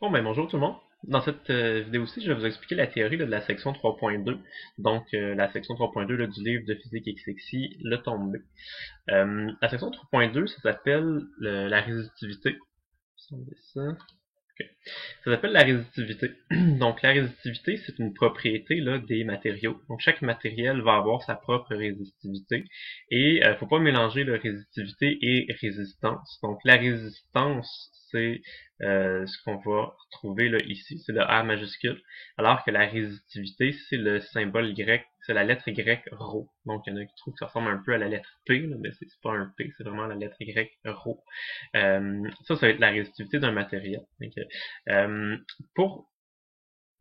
Bon, ben bonjour tout le monde. Dans cette vidéo-ci, je vais vous expliquer la théorie là, de la section 3.2. Donc, la section 3.2 là, du livre de physique XXI, le tome B. La section 3.2, ça s'appelle la résistivité. Ça. Ok. Ça s'appelle la résistivité. Donc, la résistivité, c'est une propriété là, des matériaux. Donc, chaque matériel va avoir sa propre résistivité. Et faut pas mélanger là, résistivité et résistance. Donc, la résistance, c'est ce qu'on va retrouver là, ici, c'est le R majuscule, alors que la résistivité, c'est le symbole grec, c'est la lettre grecque rho. Donc, il y en a qui trouvent que ça ressemble un peu à la lettre P, là, mais c'est pas un P, c'est vraiment la lettre grecque rho. Ça va être la résistivité d'un matériel. Donc, euh, pour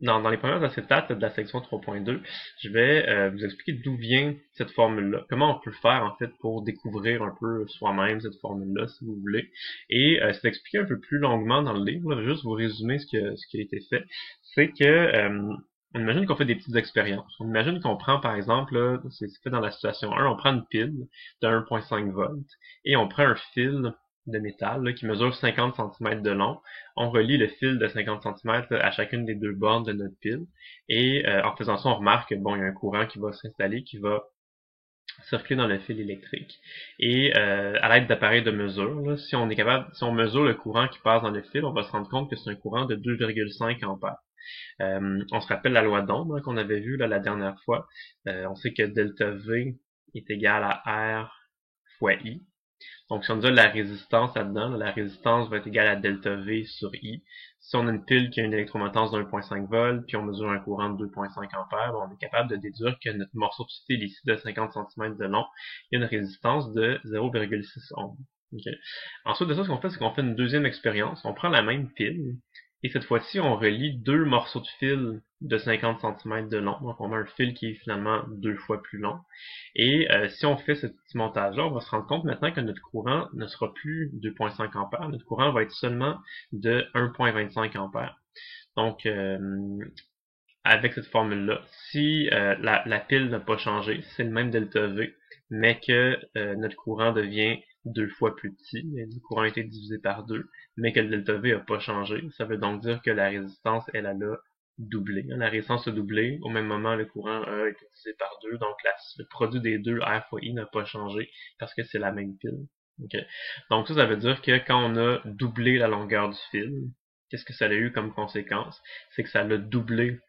dans les premières acétates de la section 3.2, je vais vous expliquer d'où vient cette formule-là. Comment on peut faire en fait pour découvrir un peu soi-même cette formule-là, si vous voulez. Et c'est expliqué un peu plus longuement dans le livre. Là, je vais juste vous résumer ce qui a été fait. C'est que on imagine qu'on fait des petites expériences. On imagine qu'on prend par exemple, c'est fait dans la situation 1, on prend une pile de 1.5 volts et on prend un fil de métal là, qui mesure 50 cm de long. On relie le fil de 50 cm à chacune des deux bornes de notre pile. Et en faisant ça, on remarque que bon, il y a un courant qui va s'installer, qui va circuler dans le fil électrique. Et à l'aide d'appareils de mesure, là, si on mesure le courant qui passe dans le fil, on va se rendre compte que c'est un courant de 2,5 ampères. On se rappelle la loi d'Ohm qu'on avait vue là, la dernière fois. On sait que delta V est égal à R fois I. Donc, si on a la résistance là-dedans, la résistance va être égale à delta V sur I. Si on a une pile qui a une électromotance de 1.5 volts, puis on mesure un courant de 2.5 ampères, on est capable de déduire que notre morceau de fil ici de 50 cm de long, il y a une résistance de 0,6 ohms. Okay. Ensuite de ça, ce qu'on fait, c'est qu'on fait une deuxième expérience. On prend la même pile, et cette fois-ci, on relie deux morceaux de fil de 50 cm de long. Donc, on a un fil qui est finalement deux fois plus long. Et si on fait ce petit montage-là, on va se rendre compte maintenant que notre courant ne sera plus 2.5 ampères. Notre courant va être seulement de 1.25 ampères. Donc, avec cette formule-là, si la pile n'a pas changé, c'est le même delta V, mais que notre courant devient deux fois plus petit, le courant a été divisé par deux, mais que le delta V n'a pas changé, ça veut donc dire que la résistance, elle a doublé. La résistance a doublé, au même moment, le courant a été divisé par deux, donc le produit des deux, R fois I, n'a pas changé, parce que c'est la même pile. Okay. Donc ça veut dire que quand on a doublé la longueur du fil, qu'est-ce que ça a eu comme conséquence? C'est que ça l'a doublé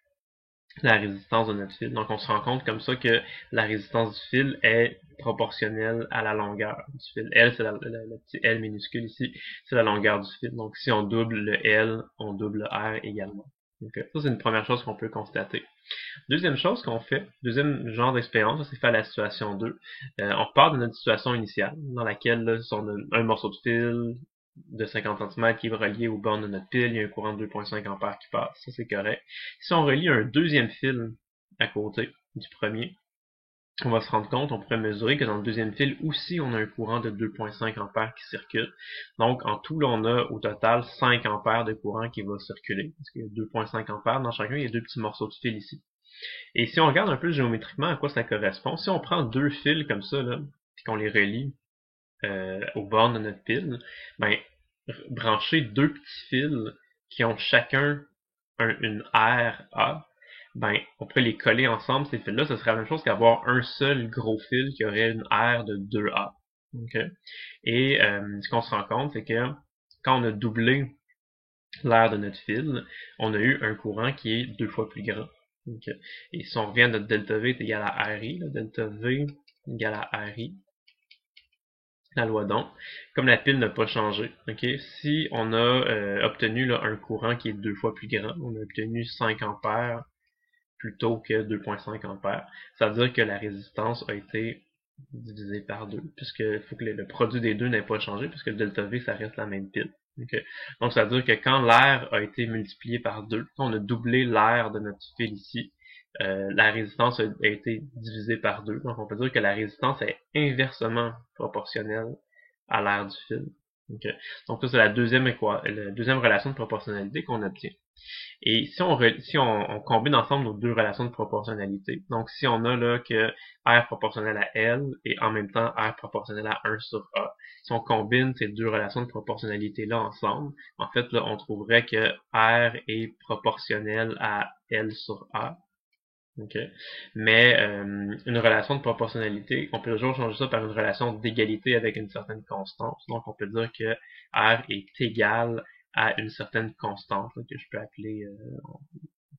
la résistance de notre fil. Donc on se rend compte comme ça que la résistance du fil est proportionnelle à la longueur du fil. L, c'est le petit L minuscule ici, c'est la longueur du fil. Donc si on double le L, on double le R également. Donc ça c'est une première chose qu'on peut constater. Deuxième chose qu'on fait, deuxième genre d'expérience, c'est faire la situation 2. On repart de notre situation initiale, dans laquelle là, on a un morceau de fil de 50 cm qui est relié aux bornes de notre pile, il y a un courant de 2.5 ampères qui passe, ça c'est correct. Si on relie un deuxième fil à côté du premier, on va se rendre compte, on pourrait mesurer que dans le deuxième fil aussi, on a un courant de 2.5 ampères qui circule. Donc, en tout, là, on a au total 5 ampères de courant qui va circuler. Parce qu'il y a 2.5 ampères dans chacun, il y a deux petits morceaux de fil ici. Et si on regarde un peu géométriquement à quoi ça correspond, si on prend deux fils comme ça, là, puis qu'on les relie aux bornes de notre pile, ben, brancher deux petits fils qui ont chacun une RA, ben, on pourrait les coller ensemble, ces fils-là, ce serait la même chose qu'avoir un seul gros fil qui aurait une R de 2A. Okay? Et ce qu'on se rend compte, c'est que quand on a doublé l'aire de notre fil, on a eu un courant qui est deux fois plus grand. Okay? Et si on revient à notre delta V est égal à RI, là, delta V égale à RI, la loi d'Ohm, comme la pile n'a pas changé. Okay? Si on a obtenu là, un courant qui est deux fois plus grand, on a obtenu 5 ampères plutôt que 2.5 ampères, ça veut dire que la résistance a été divisée par deux, puisque faut que le produit des deux n'ait pas changé, puisque le delta V, ça reste la même pile. Okay? Donc ça veut dire que quand l'air a été multiplié par deux, quand on a doublé l'air de notre fil ici, la résistance a été divisée par deux. Donc on peut dire que la résistance est inversement proportionnelle à l'air du fil. Ok. Donc ça, c'est la deuxième relation de proportionnalité qu'on obtient. Et si on combine ensemble nos deux relations de proportionnalité, donc si on a là que R proportionnel à L et en même temps R proportionnel à 1 sur A, si on combine ces deux relations de proportionnalité-là ensemble, en fait, là, on trouverait que R est proportionnel à L sur A. Okay. Mais une relation de proportionnalité, on peut toujours changer ça par une relation d'égalité avec une certaine constante. Donc on peut dire que R est égal à une certaine constante, là, que je peux appeler, on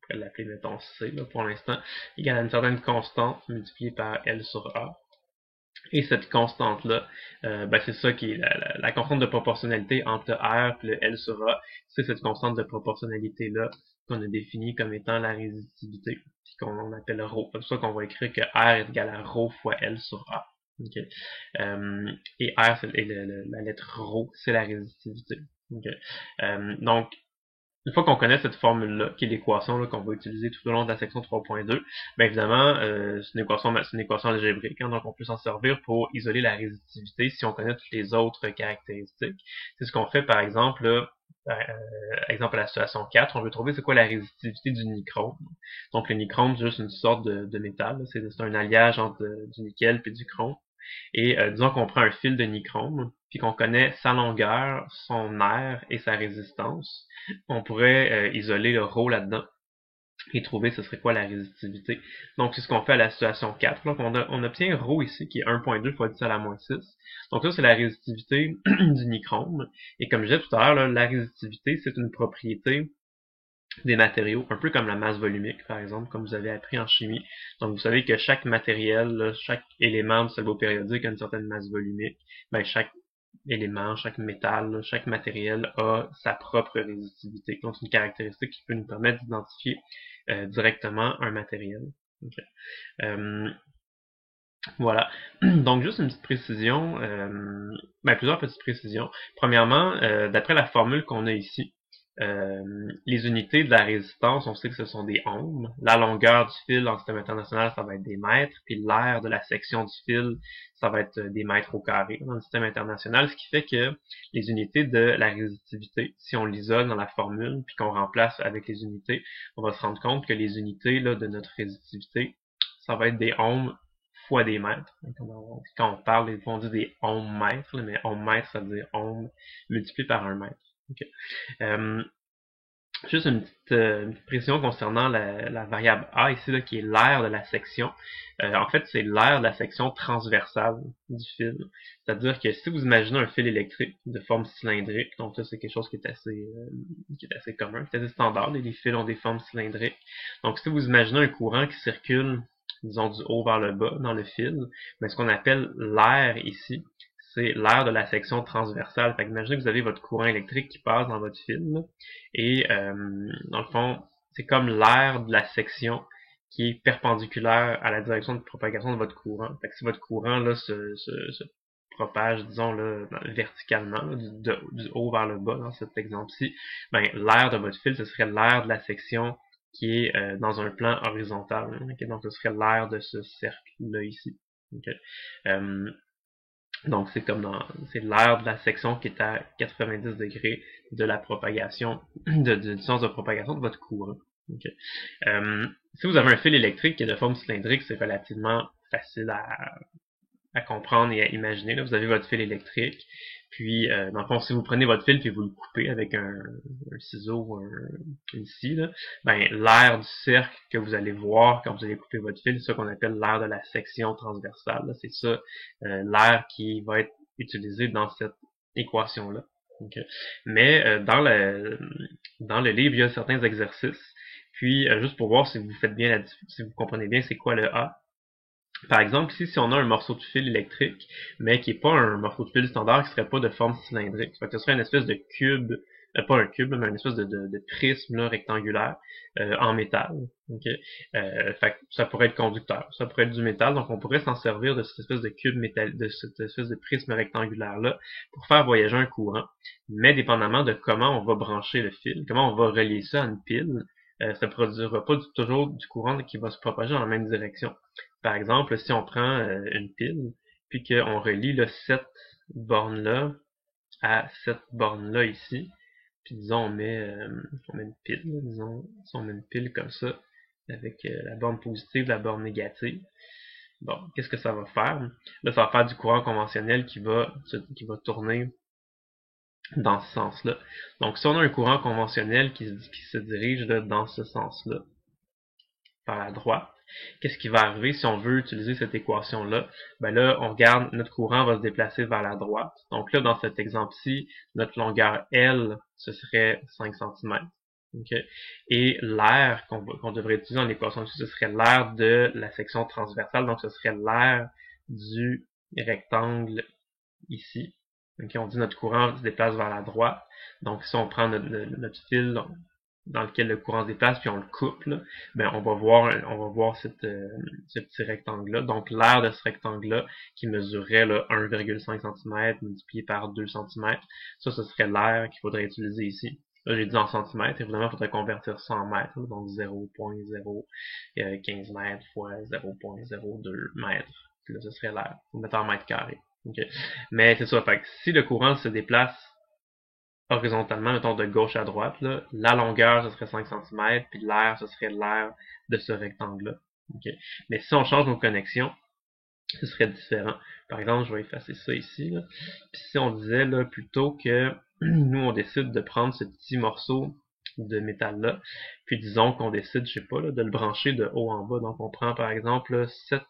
pourrait l'appeler mettons C là, pour l'instant, égal à une certaine constante multipliée par L sur A. Et cette constante-là, ben c'est ça qui est la constante de proportionnalité entre R et le L sur A. C'est cette constante de proportionnalité-là qu'on a définie comme étant la résistivité, puis qu'on appelle ρ. C'est pour ça qu'on va écrire que R est égal à ρ fois L sur A. Okay. Et R, la lettre ρ, c'est la résistivité. Okay. Donc, une fois qu'on connaît cette formule-là, qui est l'équation qu'on va utiliser tout au long de la section 3.2, bien évidemment, c'est une équation algébrique, hein, donc on peut s'en servir pour isoler la résistivité si on connaît toutes les autres caractéristiques. C'est ce qu'on fait par exemple, là, exemple à la situation 4, on veut trouver c'est quoi la résistivité du nichrome. Donc le nichrome, c'est juste une sorte de métal, c'est un alliage entre du nickel et du chrome. Et disons qu'on prend un fil de nichrome, puis qu'on connaît sa longueur, son aire et sa résistance, on pourrait isoler le ρ là-dedans et trouver ce serait quoi la résistivité. Donc c'est ce qu'on fait à la situation 4. Donc on obtient ρ ici qui est 1.2 fois 10 à la moins 6. Donc ça c'est la résistivité du nichrome. Et comme je disais tout à l'heure, la résistivité c'est une propriété des matériaux, un peu comme la masse volumique, par exemple, comme vous avez appris en chimie. Donc, vous savez que chaque matériel, là, chaque élément du solvant périodique a une certaine masse volumique. Ben, chaque élément, chaque métal, là, chaque matériel a sa propre résistivité. Donc, c'est une caractéristique qui peut nous permettre d'identifier directement un matériel. Okay. Voilà. Donc, juste une petite précision, plusieurs petites précisions. Premièrement, d'après la formule qu'on a ici, les unités de la résistance, on sait que ce sont des ohms. La longueur du fil en système international, ça va être des mètres. Puis l'aire de la section du fil, ça va être des mètres au carré dans le système international. Ce qui fait que les unités de la résistivité, si on l'isole dans la formule, puis qu'on remplace avec les unités, on va se rendre compte que les unités là, de notre résistivité, ça va être des ohms fois des mètres. Quand on parle, on dit des ohms mètres, mais ohm mètre, ça veut dire ohm multiplié par un mètre. Okay. Juste une petite précision concernant la variable A ici, là, qui est l'aire de la section. En fait, c'est l'aire de la section transversale du fil. C'est-à-dire que si vous imaginez un fil électrique de forme cylindrique, donc ça c'est quelque chose qui est assez commun, qui est assez standard, les fils ont des formes cylindriques. Donc si vous imaginez un courant qui circule, disons du haut vers le bas dans le fil, mais ce qu'on appelle l'aire ici, c'est l'aire de la section transversale. Fait que imaginez que vous avez votre courant électrique qui passe dans votre fil, là, et dans le fond, c'est comme l'aire de la section qui est perpendiculaire à la direction de propagation de votre courant. Fait que si votre courant là se propage, disons là, verticalement, là, du haut vers le bas dans cet exemple-ci, ben l'aire de votre fil, ce serait l'aire de la section qui est dans un plan horizontal. Hein, okay? Donc ce serait l'aire de ce cercle-là ici. Okay? Donc c'est l'aire de la section qui est à 90 degrés de la propagation, du sens de propagation de votre courant. Okay. Si vous avez un fil électrique qui est de forme cylindrique, c'est relativement facile à comprendre et à imaginer. Là, vous avez votre fil électrique, puis dans le fond, si vous prenez votre fil et vous le coupez avec un ciseau ou une scie, là, ben l'aire du cercle que vous allez voir quand vous allez couper votre fil, c'est ça qu'on appelle l'aire de la section transversale. C'est ça l'aire qui va être utilisée dans cette équation-là. Okay. Mais dans le livre, il y a certains exercices. Puis, juste pour voir si vous faites bien si vous comprenez bien c'est quoi le A. Par exemple, ici, si on a un morceau de fil électrique, mais qui n'est pas un morceau de fil standard, qui serait pas de forme cylindrique. Fait que ce serait une espèce de cube, pas un cube, mais une espèce de prisme là, rectangulaire en métal. Okay? Fait que ça pourrait être conducteur, ça pourrait être du métal, donc on pourrait s'en servir de cette espèce de cube métal, de cette espèce de prisme rectangulaire-là pour faire voyager un courant. Mais dépendamment de comment on va brancher le fil, comment on va relier ça à une pile, ça ne produira pas toujours du courant qui va se propager dans la même direction. Par exemple, si on prend une pile, puis qu'on relie là, cette borne-là à cette borne-là ici. Puis disons, on met une pile, là, disons, si on met une pile comme ça, avec la borne positive, la borne négative. Bon, qu'est-ce que ça va faire? Là, ça va faire du courant conventionnel qui va tourner dans ce sens-là. Donc, si on a un courant conventionnel qui se dirige là, dans ce sens-là, par la droite, qu'est-ce qui va arriver si on veut utiliser cette équation-là? Ben là, on regarde, notre courant va se déplacer vers la droite. Donc là, dans cet exemple-ci, notre longueur L, ce serait 5 cm. Okay? Et l'air qu'on devrait utiliser dans l'équation, ce serait l'air de la section transversale, donc ce serait l'air du rectangle ici. Okay? On dit notre courant se déplace vers la droite. Donc si on prend notre fil dans lequel le courant se déplace, puis on le coupe, là, ben on va voir ce petit rectangle-là. Donc l'aire de ce rectangle-là, qui mesurerait 1,5 cm multiplié par 2 cm, ça, ce serait l'aire qu'il faudrait utiliser ici. Là, j'ai dit en centimètres, évidemment, il faudrait convertir ça en mètres, là, donc 0.015 mètres fois 0.02 mètres. Puis là, ce serait l'aire. Il faut mettre en mètres carrés. Okay. Mais c'est ça, fait que si le courant se déplace horizontalement, mettons de gauche à droite, là, la longueur, ce serait 5 cm, puis l'air, ce serait l'air de ce rectangle-là. Okay. Mais si on change nos connexions, ce serait différent. Par exemple, je vais effacer ça ici. Là. Puis si on disait là, plutôt que nous, on décide de prendre ce petit morceau de métal-là, puis disons qu'on décide, je sais pas, là, de le brancher de haut en bas. Donc on prend par exemple là, cette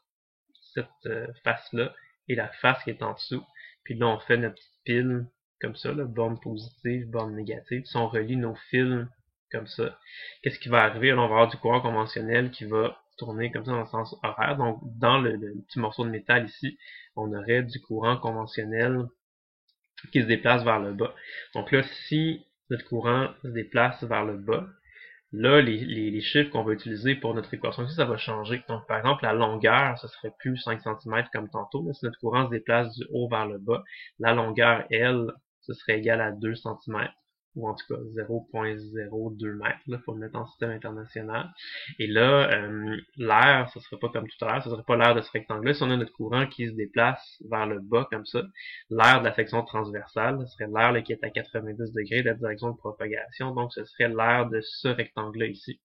face-là et la face qui est en dessous. Puis là, on fait notre petite pile comme ça, là, borne positive, borne négative. Si on relie nos fils comme ça, qu'est-ce qui va arriver? Là, on va avoir du courant conventionnel qui va tourner comme ça dans le sens horaire. Donc, dans le petit morceau de métal ici, on aurait du courant conventionnel qui se déplace vers le bas. Donc là, si notre courant se déplace vers le bas, là, les chiffres qu'on va utiliser pour notre équation ici, ça va changer. Donc, par exemple, la longueur, ce serait plus 5 cm comme tantôt. Mais si notre courant se déplace du haut vers le bas, la longueur, L, ce serait égal à 2 cm. Ou en tout cas 0.02 mètres. Il faut le mettre en système international. Et là, l'air, ce serait pas comme tout à l'heure, ce serait pas l'air de ce rectangle-là. Si on a notre courant qui se déplace vers le bas comme ça, l'air de la section transversale, ce serait l'air qui est à 90 degrés de la direction de propagation. Donc, ce serait l'air de ce rectangle-là ici.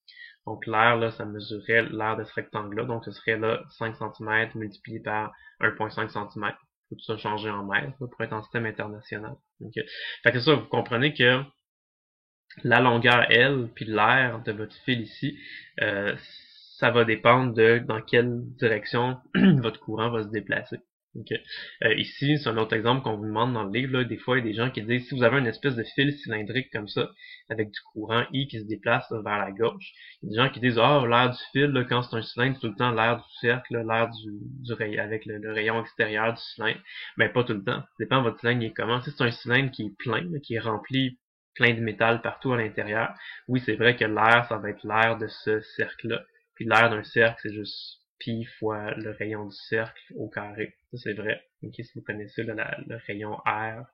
Donc, l'air, là, ça mesurerait l'air de ce rectangle-là. Donc, ce serait là 5 cm multiplié par 1,5 cm. Faut tout ça changer en mètres là, pour être en système international. Okay. Fait que c'est ça, vous comprenez que la longueur L puis l'air de votre fil ici, ça va dépendre de dans quelle direction votre courant va se déplacer. Okay. Ici, c'est un autre exemple qu'on vous demande dans le livre. Là. Des fois, il y a des gens qui disent, si vous avez une espèce de fil cylindrique comme ça, avec du courant I qui se déplace là, vers la gauche, il y a des gens qui disent, ah, l'air du fil, là, quand c'est un cylindre, c'est tout le temps l'air du cercle, l'air du rayon, avec le rayon extérieur du cylindre. Mais pas tout le temps. Ça dépend de votre cylindre, il est comment. Si c'est un cylindre qui est plein, là, qui est rempli plein de métal partout à l'intérieur, oui, c'est vrai que l'air, ça va être l'air de ce cercle-là. Puis l'air d'un cercle, c'est juste pi fois le rayon du cercle au carré. Ça, c'est vrai. Okay, si vous connaissez là, le rayon R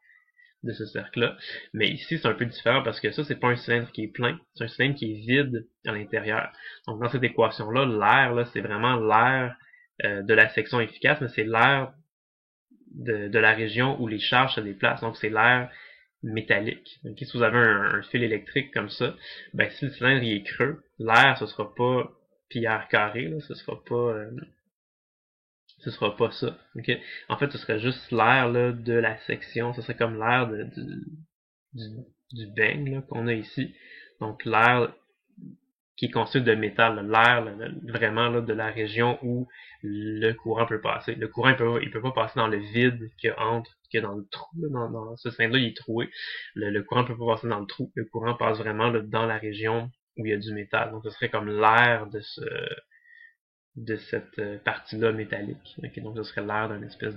de ce cercle-là. Mais ici, c'est un peu différent parce que ça, c'est pas un cylindre qui est plein. C'est un cylindre qui est vide à l'intérieur. Donc, dans cette équation-là, l'air, là, c'est vraiment l'air de la section efficace, mais c'est l'air de la région où les charges se déplacent. Donc, c'est l'air métallique. Okay? Si vous avez un fil électrique comme ça, ben si le cylindre il est creux, l'air ce sera pas pierre carré, là, ce sera pas ça. Okay? En fait, ce serait juste l'air là de la section, ce serait comme l'air du, du beigne qu'on a ici. Donc l'air qui est constitué de métal, l'air vraiment là, de la région où le courant peut passer. Le courant il peut pas passer dans le vide qu'il y a dans le trou. Là, dans ce cylindre-là, il est troué. Le courant peut pas passer dans le trou. Le courant passe vraiment là, dans la région où il y a du métal. Donc ce serait comme l'air de cette partie-là métallique. Okay, donc ce serait l'air d'une espèce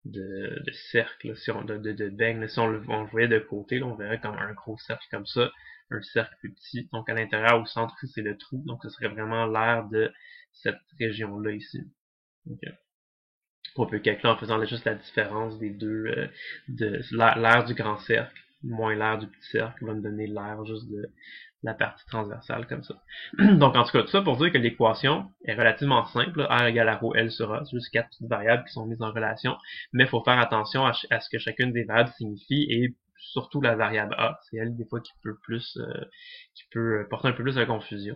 de cercle, là, si on, de beigne. Là, si on le voyait de côté, là, on verrait comme un gros cercle comme ça, un cercle plus petit. Donc à l'intérieur, au centre, c'est le trou. Donc ce serait vraiment l'air de cette région-là ici. Okay. On peut calculer en faisant juste la différence des deux, de l'air du grand cercle moins l'air du petit cercle, va me donner l'air juste de la partie transversale comme ça. Donc en tout cas, tout ça pour dire que l'équation est relativement simple, là. R égale à rho L sur A, c'est juste 4 petites variables qui sont mises en relation, mais il faut faire attention à ce que chacune des variables signifie, et surtout la variable A, c'est elle des fois qui peut porter un peu plus de confusion.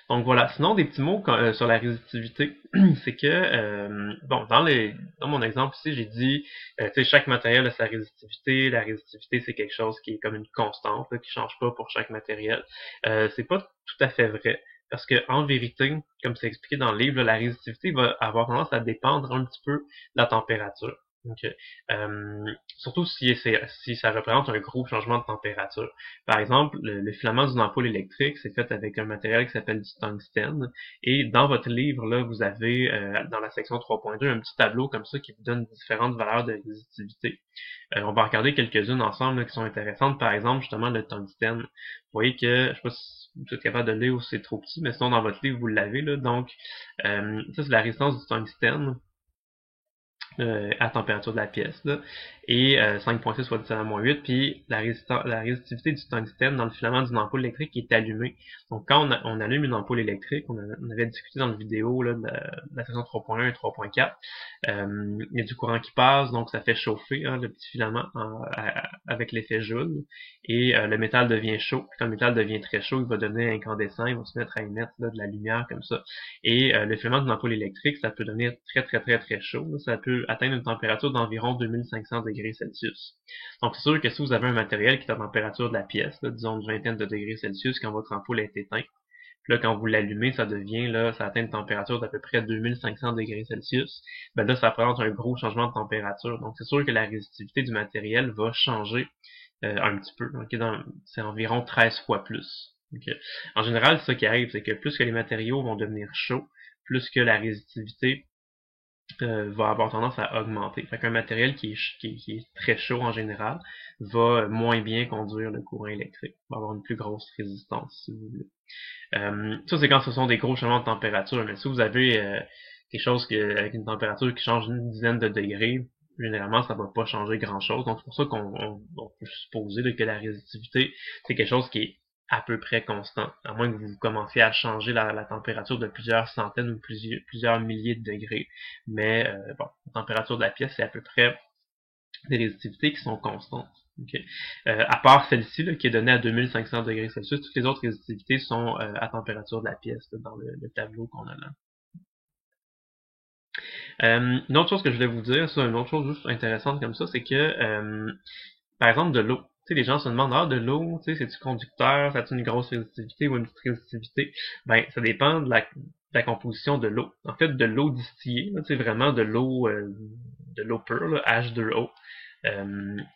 Donc voilà, sinon des petits mots sur la résistivité, c'est que, bon, dans mon exemple ici, j'ai dit, tu sais, chaque matériel a sa résistivité, la résistivité c'est quelque chose qui est comme une constante, là, qui change pas pour chaque matériel. C'est pas tout à fait vrai, parce que en vérité, comme c'est expliqué dans le livre, là, la résistivité va avoir tendance à dépendre un petit peu de la température. Donc, surtout si ça représente un gros changement de température. Par exemple, le filament d'une ampoule électrique, c'est fait avec un matériel qui s'appelle du tungstène. Et dans votre livre, là, vous avez, dans la section 3.2, un petit tableau comme ça qui vous donne différentes valeurs de résistivité. On va regarder quelques-unes ensemble là, qui sont intéressantes. Par exemple, justement, le tungstène. Vous voyez que, je sais pas si vous êtes capable de lire ou si c'est trop petit, mais sinon, dans votre livre, vous l'avez. Là. Donc, ça, c'est la résistance du tungstène. À température de la pièce, là, et 5.6 fois 10 à la moins 8, puis la résistivité du tungstène dans le filament d'une ampoule électrique qui est allumée. Donc quand on allume une ampoule électrique, on avait discuté dans la vidéo là, de la section 3.1 et 3.4, il y a du courant qui passe, donc ça fait chauffer le petit filament avec l'effet Joule, et le métal devient chaud. Puis quand le métal devient très chaud, il va devenir incandescent, il va se mettre à émettre là, de la lumière comme ça. Et le filament d'une ampoule électrique, ça peut devenir très chaud. Là. Ça peut atteindre une température d'environ 2500 degrés Celsius. Donc c'est sûr que si vous avez un matériel qui est à la température de la pièce, là, disons une vingtaine de degrés Celsius, quand votre ampoule est éteinte, puis là, quand vous l'allumez, ça atteint une température d'à peu près 2500 degrés Celsius. Ben là, ça représente un gros changement de température. Donc, c'est sûr que la résistivité du matériel va changer un petit peu. Okay? C'est environ 13 fois plus. Okay? En général, ce qui arrive, c'est que plus que les matériaux vont devenir chauds, plus que la résistivité va avoir tendance à augmenter. Fait qu'un matériel qui est très chaud en général va moins bien conduire le courant électrique, va avoir une plus grosse résistance, si vous voulez. Ça, c'est quand ce sont des gros changements de température, mais si vous avez quelque chose avec une température qui change une dizaine de degrés, généralement, ça va pas changer grand-chose. Donc, c'est pour ça qu'on peut supposer là, que la résistivité, c'est quelque chose qui est à peu près constant, à moins que vous commenciez à changer la température de plusieurs centaines ou plusieurs milliers de degrés. Mais bon, la température de la pièce, c'est à peu près des résistivités qui sont constantes. Okay. À part celle-ci, qui est donnée à 2500 degrés Celsius, toutes les autres résistivités sont à température de la pièce, là, dans le tableau qu'on a là. Une autre chose que je voulais vous dire, une autre chose juste intéressante comme ça, c'est que, par exemple, de l'eau. Tu sais, les gens se demandent, de l'eau, tu sais, c'est-tu conducteur, ça a-tu une grosse résistivité ou une petite résistivité? Ben, ça dépend de la composition de l'eau. En fait, de l'eau distillée, tu sais, vraiment de l'eau pure, là, H2O.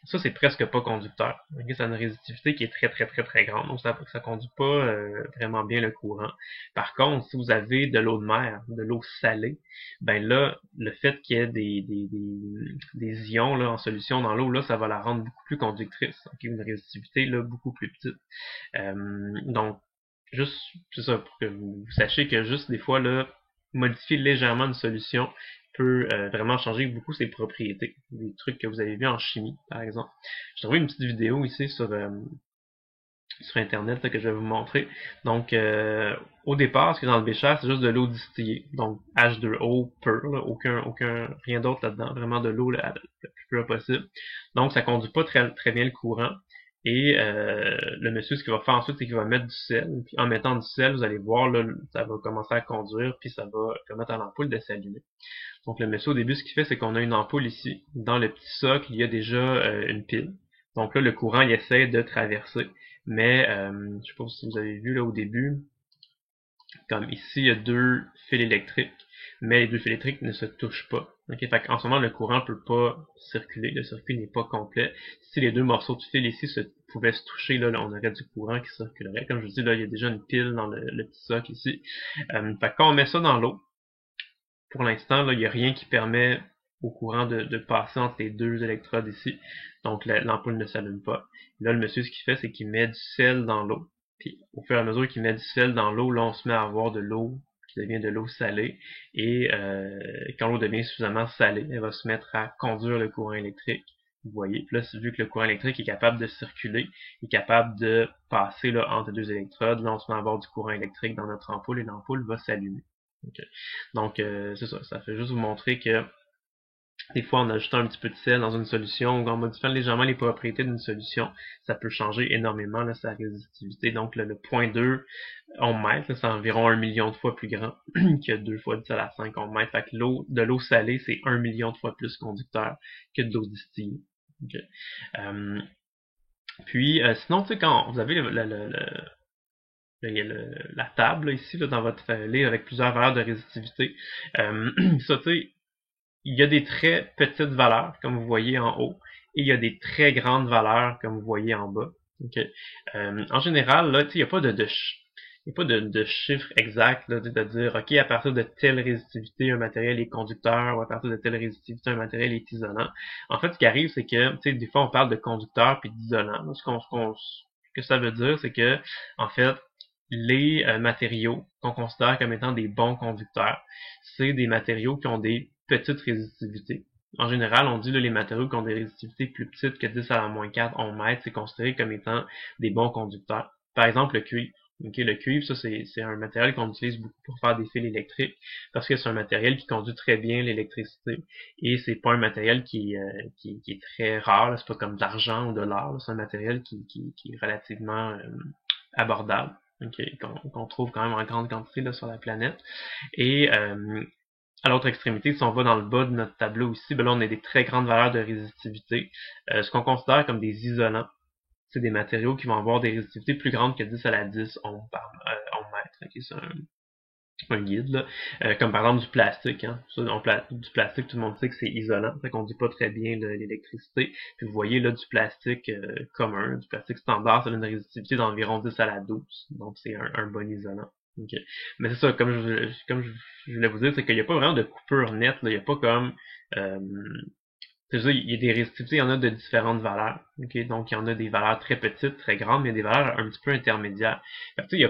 Ça, c'est presque pas conducteur. Okay? Ça a une résistivité qui est très grande, donc ça conduit pas vraiment bien le courant. Par contre, si vous avez de l'eau de mer, de l'eau salée, ben là, le fait qu'il y ait des ions là, en solution dans l'eau, là, ça va la rendre beaucoup plus conductrice. Okay? Une résistivité là, beaucoup plus petite. Donc, juste, c'est ça, pour que vous sachiez que juste des fois, là, modifier légèrement une solution peut vraiment changer beaucoup ses propriétés. Des trucs que vous avez vus en chimie, par exemple. J'ai trouvé une petite vidéo ici sur internet là, que je vais vous montrer. Donc, au départ, ce qui est dans le bécher, c'est juste de l'eau distillée. Donc, H2O pur, là, rien d'autre là-dedans. Vraiment de l'eau le plus pure possible. Donc, ça conduit pas très bien le courant. Et le monsieur, ce qu'il va faire ensuite, c'est qu'il va mettre du sel. Puis en mettant du sel, vous allez voir, là, ça va commencer à conduire, puis ça va permettre à l'ampoule de s'allumer. Donc le monsieur, au début, ce qu'il fait, c'est qu'on a une ampoule ici. Dans le petit socle, il y a déjà une pile. Donc là, le courant, il essaie de traverser. Mais, je sais pas si vous avez vu là au début, comme ici, il y a deux fils électriques, mais les deux fils électriques ne se touchent pas. Okay? Fait qu'en ce moment, le courant peut pas circuler, le circuit n'est pas complet. Si les deux morceaux de fil ici pouvaient se toucher, là, on aurait du courant qui circulerait. Comme je vous dis, là, il y a déjà une pile dans le petit socle ici. Fait que quand on met ça dans l'eau, pour l'instant, là, il n'y a rien qui permet au courant de passer entre les deux électrodes ici. Donc l'ampoule ne s'allume pas. Là, le monsieur, ce qu'il fait, c'est qu'il met du sel dans l'eau. Puis au fur et à mesure qu'il met du sel dans l'eau, là, on se met à avoir de l'eau qui devient de l'eau salée. Et quand l'eau devient suffisamment salée, elle va se mettre à conduire le courant électrique Vous voyez, puis là, vu que le courant électrique est capable de circuler, il est capable de passer là, entre deux électrodes, là, on se met à avoir du courant électrique dans notre ampoule et l'ampoule va s'allumer. Okay. Donc, c'est ça. Ça fait juste vous montrer que des fois, en ajoutant un petit peu de sel dans une solution ou en modifiant légèrement les propriétés d'une solution, ça peut changer énormément là, sa résistivité. Donc, le point 2 ohms mètre, c'est environ 1 million de fois plus grand que 2 fois 10 à la 5 ohms mètre. Fait que de l'eau salée, c'est 1 million de fois plus conducteur que de l'eau distillée. Okay. Sinon, tu sais, quand vous avez la table là, ici là, dans votre livre avec plusieurs valeurs de résistivité, ça, tu sais, il y a des très petites valeurs, comme vous voyez en haut, et il y a des très grandes valeurs, comme vous voyez en bas. Okay. En général, là, il n'y a pas il n'y a pas de chiffre exact là, de dire, OK, à partir de telle résistivité, un matériel est conducteur, ou à partir de telle résistivité, un matériel est isolant. En fait, ce qui arrive, c'est que, des fois, on parle de conducteur puis d'isolant. Ce que ça veut dire, c'est que, en fait, les matériaux qu'on considère comme étant des bons conducteurs, c'est des matériaux qui ont des petites résistivités. En général, on dit là, les matériaux qui ont des résistivités plus petites que 10 à la moins 4 ohms mètre, c'est considéré comme étant des bons conducteurs. Par exemple, le cuivre. Okay, le cuivre, ça c'est un matériel qu'on utilise beaucoup pour faire des fils électriques parce que c'est un matériel qui conduit très bien l'électricité et c'est pas un matériel qui est très rare, c'est pas comme de l'argent ou de l'or, c'est un matériel qui est relativement abordable, okay, qu'on trouve quand même en grande quantité là, sur la planète. Et à l'autre extrémité, si on va dans le bas de notre tableau ici, ben là on a des très grandes valeurs de résistivité, ce qu'on considère comme des isolants. C'est des matériaux qui vont avoir des résistivités plus grandes que 10 à la 10 ohms par ohm mètre. Okay, c'est un guide, là. Comme par exemple du plastique. Hein. Ça, du plastique, tout le monde sait que c'est isolant, ça conduit pas très bien l'électricité. Puis vous voyez là du plastique commun, du plastique standard, ça a une résistivité d'environ 10 à la 12. Donc c'est un bon isolant. Okay. Mais c'est ça, comme je voulais vous dire, c'est qu'il n'y a pas vraiment de coupure nette. Là. Il n'y a pas comme c'est ça, il y a des résisticités, il y en a de différentes valeurs. Okay? Donc, il y en a des valeurs très petites, très grandes, mais il y a des valeurs un petit peu intermédiaires. Fait que, il n'y a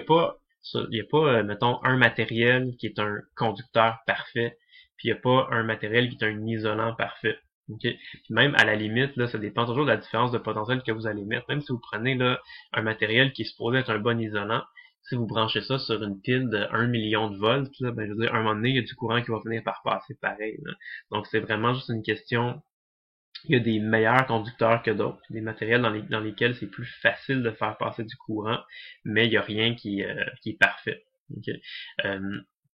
pas, mettons, un matériel qui est un conducteur parfait, puis il n'y a pas un matériel qui est un isolant parfait. Okay? Puis même à la limite, là, ça dépend toujours de la différence de potentiel que vous allez mettre. Même si vous prenez là, un matériel qui est supposé être un bon isolant, si vous branchez ça sur une pile de 1 million de volts, là, ben, je veux dire, à un moment donné, il y a du courant qui va finir par passer pareil. Là. Donc, c'est vraiment juste une question. Il y a des meilleurs conducteurs que d'autres, des matériels dans lesquels c'est plus facile de faire passer du courant, mais il n'y a rien qui est parfait. Okay.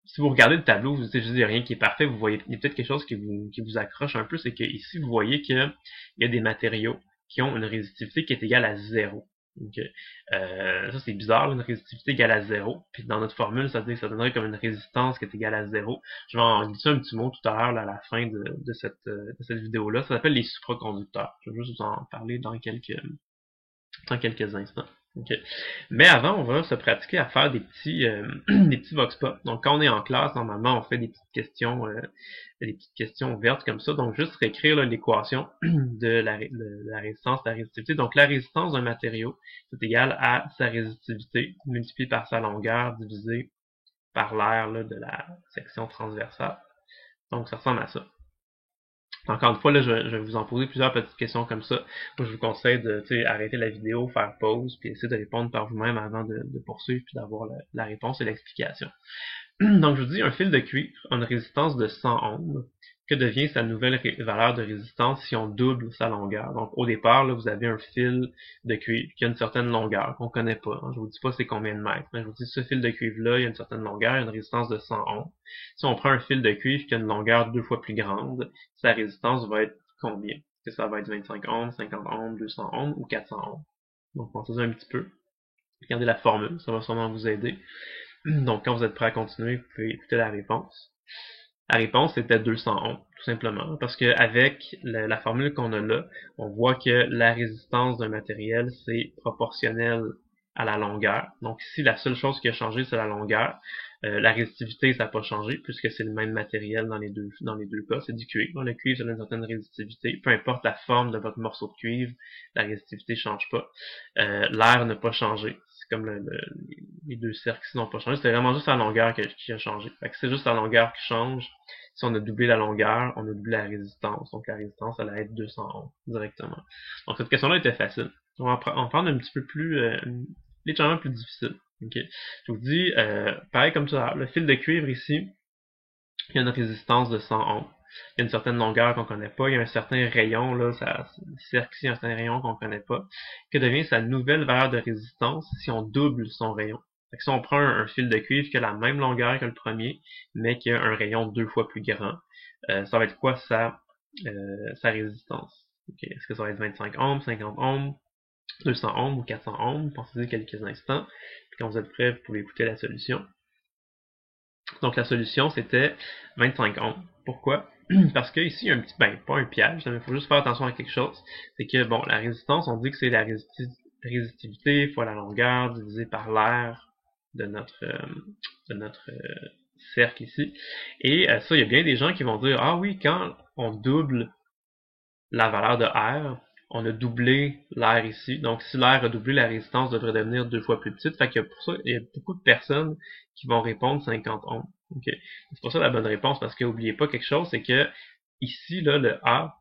Si vous regardez le tableau, vous dites, il n'y a rien qui est parfait, vous voyez, il y a peut-être quelque chose qui vous accroche un peu, c'est que ici, vous voyez qu'il y a des matériaux qui ont une résistivité qui est égale à 0. Okay. Ça c'est bizarre, une résistivité égale à 0. Puis dans notre formule, ça donnerait comme une résistance qui est égale à 0. Je vais en glisser un petit mot tout à l'heure à la fin de cette vidéo-là. Ça s'appelle les supraconducteurs. Je vais juste vous en parler dans quelques instants. Okay. Mais avant, on va se pratiquer à faire des petits des petits vox pop. Donc quand on est en classe, normalement, on fait des petites questions vertes comme ça. Donc juste réécrire l'équation de la résistance, de la résistivité. Donc la résistance d'un matériau, c'est égal à sa résistivité multiplié par sa longueur divisé par l'aire de la section transversale. Donc ça ressemble à ça. Encore une fois, là, je vais vous en poser plusieurs petites questions comme ça. Moi, je vous conseille de arrêter la vidéo, faire pause, puis essayer de répondre par vous-même avant de poursuivre, puis d'avoir la réponse et l'explication. Donc, je vous dis, un fil de cuivre a une résistance de 100 ohms. Que devient sa nouvelle valeur de résistance si on double sa longueur? Donc, au départ, là, vous avez un fil de cuivre qui a une certaine longueur qu'on connaît pas. Hein. Je vous dis pas c'est combien de mètres. Mais je vous dis, ce fil de cuivre-là, il y a une certaine longueur, il y a une résistance de 100 ohms. Si on prend un fil de cuivre qui a une longueur 2 fois plus grande, sa résistance va être combien? Est-ce que ça va être 25 ohms, 50 ohms, 200 ohms ou 400 ohms? Donc, pensez-y un petit peu. Regardez la formule, ça va sûrement vous aider. Donc, quand vous êtes prêt à continuer, vous pouvez écouter la réponse. La réponse était 200 ohms, tout simplement, parce qu'avec la formule qu'on a là, on voit que la résistance d'un matériel, c'est proportionnel à la longueur. Donc ici, la seule chose qui a changé, c'est la longueur. La résistivité, ça n'a pas changé, puisque c'est le même matériel dans les deux cas, c'est du cuivre. Le cuivre, ça a une certaine résistivité. Peu importe la forme de votre morceau de cuivre, la résistivité ne change pas. L'air n'a pas changé. c'est comme les deux cercles qui n'ont pas changé. C'était vraiment juste la longueur qui a changé. Fait que c'est juste la longueur qui change. Si on a doublé la longueur, on a doublé la résistance. Donc la résistance, elle allait être 211 directement. Donc cette question-là était facile. On va en prendre un petit peu plus, légèrement plus difficile. Okay. Je vous dis, pareil comme ça, le fil de cuivre ici, il y a une résistance de 100 ohms. Il y a une certaine longueur qu'on connaît pas, il y a un certain rayon, là, ça cercle ici, un certain rayon qu'on connaît pas. Que devient sa nouvelle valeur de résistance si on double son rayon? Fait que si on prend un fil de cuivre qui a la même longueur que le premier, mais qui a un rayon 2 fois plus grand, ça va être quoi sa résistance? Okay. Est-ce que ça va être 25 ohms, 50 ohms, 200 ohms ou 400 ohms? Pensez-y quelques instants. Puis quand vous êtes prêts, vous pouvez écouter la solution. Donc la solution, c'était 25 ohms. Pourquoi? Parce que ici, il y a un petit, pas un piège, mais il faut juste faire attention à quelque chose. C'est que, bon, la résistance, on dit que c'est la résistivité fois la longueur divisée par l'air de notre cercle ici. Et ça, il y a bien des gens qui vont dire, ah oui, quand on double la valeur de R, on a doublé l'air ici. Donc, si l'air a doublé, la résistance devrait devenir 2 fois plus petite. Fait que pour ça, il y a beaucoup de personnes qui vont répondre 50 ohms. Okay. C'est pour ça la bonne réponse, parce que n'oubliez pas quelque chose, c'est que ici, là, le A,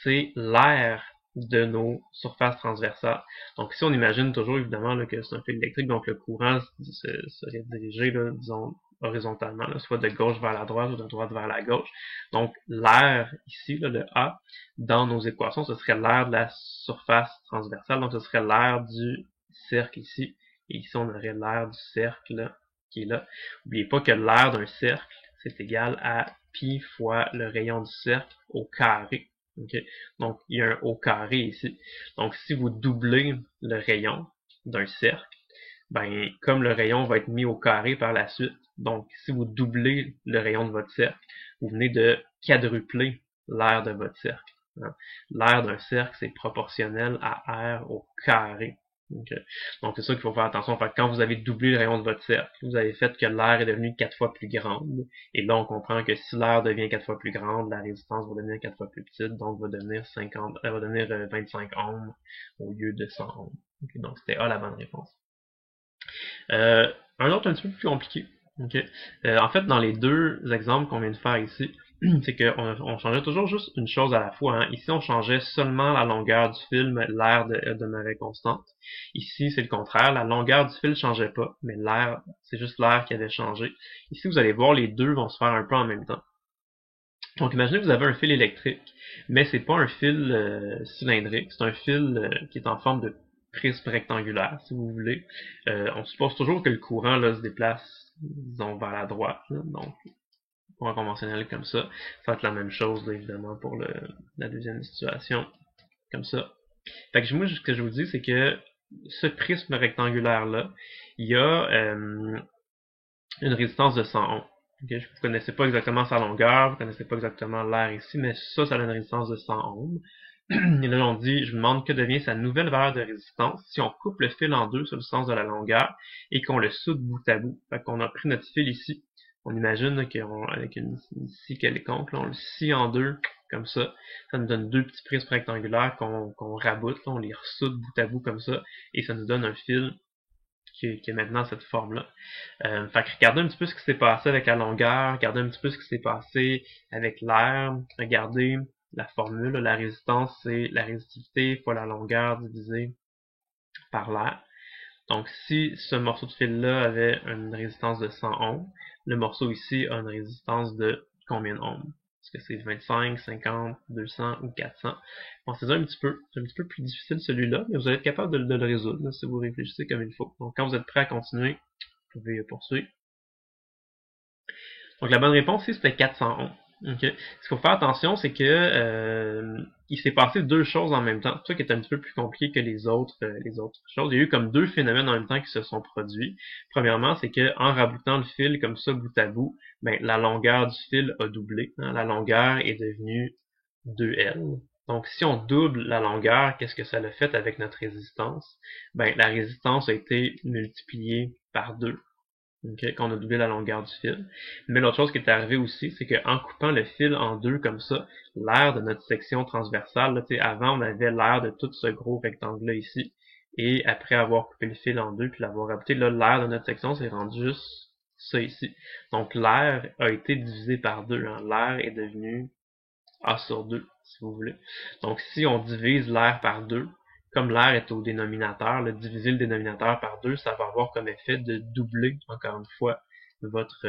c'est l'air de nos surfaces transversales. Donc ici, on imagine toujours évidemment là, que c'est un fil électrique, donc le courant serait dirigé, là, disons, horizontalement, là, soit de gauche vers la droite ou de droite vers la gauche. Donc l'air ici, là, le A, dans nos équations, ce serait l'air de la surface transversale, donc ce serait l'air du cercle ici, et ici on aurait l'air du cercle là, qui est là. N'oubliez pas que l'air d'un cercle, c'est égal à pi fois le rayon du cercle au carré. Okay. Donc, il y a un au carré ici. Donc, si vous doublez le rayon d'un cercle, ben, comme le rayon va être mis au carré par la suite, donc, si vous doublez le rayon de votre cercle, vous venez de quadrupler l'aire de votre cercle. Hein. L'aire d'un cercle, c'est proportionnel à R au carré. Okay. Donc, c'est ça qu'il faut faire attention. Fait que quand vous avez doublé le rayon de votre cercle, vous avez fait que l'air est devenu 4 fois plus grande. Et là, on comprend que si l'air devient 4 fois plus grande, la résistance va devenir 4 fois plus petite, donc va devenir 25 ohms au lieu de 100 ohms. Okay. Donc, c'était A la bonne réponse. Un autre un petit peu plus compliqué. Okay. En fait, dans les deux exemples qu'on vient de faire ici, c'est qu'on changeait toujours juste une chose à la fois. Hein. Ici, on changeait seulement la longueur du fil, mais l'air demeurait constante. Ici, c'est le contraire. La longueur du fil ne changeait pas, mais l'air, c'est juste l'air qui avait changé. Ici, vous allez voir, les deux vont se faire un peu en même temps. Donc, imaginez que vous avez un fil électrique, mais c'est pas un fil cylindrique, c'est un fil qui est en forme de prisme rectangulaire, si vous voulez. On suppose toujours que le courant là, se déplace, disons, vers la droite. Là. Donc, courant conventionnel comme ça. Ça va être la même chose, là, évidemment, pour la deuxième situation. Comme ça. Fait que moi, ce que je vous dis, c'est que ce prisme rectangulaire-là, il y a une résistance de 100 ohms. Okay? Vous ne connaissez pas exactement sa longueur, vous ne connaissez pas exactement l'air ici, mais ça a une résistance de 100 ohms. Et là, on dit, je vous demande que devient sa nouvelle valeur de résistance si on coupe le fil en deux sur le sens de la longueur et qu'on le soude bout à bout. Fait qu'on a pris notre fil ici. On imagine qu'avec une scie quelconque, là, on le scie en deux, comme ça. Ça nous donne deux petits prismes rectangulaires qu'on raboute, là, on les ressoude bout à bout comme ça, et ça nous donne un fil qui a maintenant cette forme-là. Fait que regardez un petit peu ce qui s'est passé avec la longueur, regardez un petit peu ce qui s'est passé avec l'air, regardez la formule, la résistance, c'est la résistivité fois la longueur divisée par l'air. Donc, si ce morceau de fil-là avait une résistance de 100 ohms, le morceau ici a une résistance de combien de ohms? Est-ce que c'est 25, 50, 200 ou 400? Pensez-y un petit peu. C'est un petit peu plus difficile celui-là, mais vous allez être capable de le résoudre là, si vous réfléchissez comme il faut. Donc, quand vous êtes prêt à continuer, vous pouvez poursuivre. Donc, la bonne réponse ici, c'était 400 ohms. Okay. Ce qu'il faut faire attention, c'est que il s'est passé deux choses en même temps. C'est ça qui est un petit peu plus compliqué que les autres choses. Il y a eu comme deux phénomènes en même temps qui se sont produits. Premièrement, c'est que en raboutant le fil comme ça bout à bout, ben, la longueur du fil a doublé. Hein. La longueur est devenue 2L. Donc, si on double la longueur, qu'est-ce que ça a fait avec notre résistance? Ben, la résistance a été multipliée par 2. Okay, qu'on a doublé la longueur du fil. Mais l'autre chose qui est arrivée aussi, c'est qu'en coupant le fil en deux comme ça, l'air de notre section transversale, là, avant on avait l'air de tout ce gros rectangle-là ici, Et après avoir coupé le fil en deux puis l'avoir rajouté, là, l'air de notre section, c'est rendu juste ça ici. Donc l'air a été divisé par 2. Hein. L'air est devenu A sur 2, si vous voulez. Donc si on divise l'air par 2, comme l'air est au dénominateur, diviser le dénominateur par 2, ça va avoir comme effet de doubler, encore une fois, votre,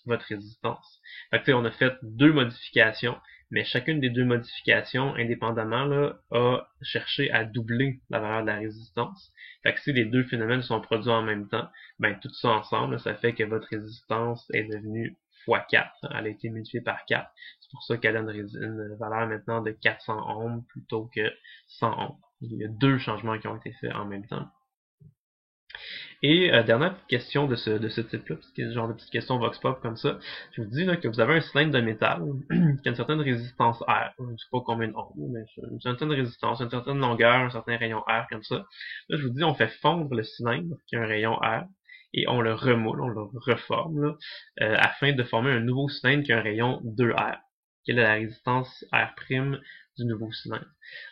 votre résistance. Fait que, on a fait deux modifications, mais chacune des deux modifications, indépendamment, là, a cherché à doubler la valeur de la résistance. Fait que si les deux phénomènes sont produits en même temps, ben tout ça ensemble, ça fait que votre résistance est devenue fois 4. Elle a été multipliée par 4. C'est pour ça qu'elle a une valeur maintenant de 400 ohms plutôt que 100 ohms. Il y a deux changements qui ont été faits en même temps. Et dernière petite question de ce type-là, genre de petite question vox pop comme ça. Je vous dis là, que vous avez un cylindre de métal qui a une certaine résistance R. Je ne sais pas combien de ohms, mais une certaine résistance, une certaine longueur, un certain rayon R comme ça. Là, je vous dis, on fait fondre le cylindre qui a un rayon R et on le remoule, on le reforme là, afin de former un nouveau cylindre qui a un rayon 2R. Quelle est la résistance R' du nouveau cylindre?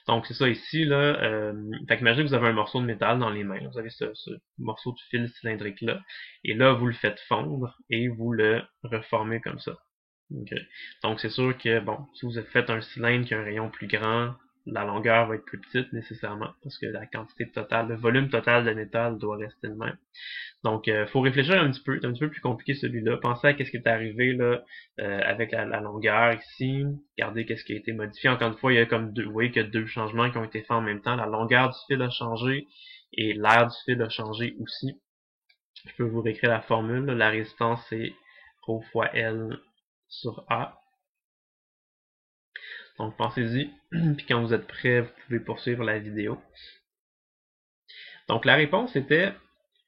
Donc c'est ça ici, là. Fait qu'imaginez que vous avez un morceau de métal dans les mains. Vous avez ce morceau de fil cylindrique là. Et là, vous le faites fondre et vous le reformez comme ça. Okay. Donc c'est sûr que, bon, si vous faites un cylindre qui a un rayon plus grand, la longueur va être plus petite nécessairement, parce que la quantité totale, le volume total de métal doit rester le même. Donc, faut réfléchir un petit peu. C'est un petit peu plus compliqué celui-là. Pensez à qu'est-ce qui est arrivé là avec la longueur ici. Regardez qu'est-ce qui a été modifié. Encore une fois, il y a comme deux, vous voyez qu'il y a deux changements qui ont été faits en même temps. La longueur du fil a changé et l'air du fil a changé aussi. Je peux vous réécrire la formule. Là. La résistance c'est ρ fois L sur A. Donc, pensez-y. Puis quand vous êtes prêt, vous pouvez poursuivre la vidéo. Donc, la réponse était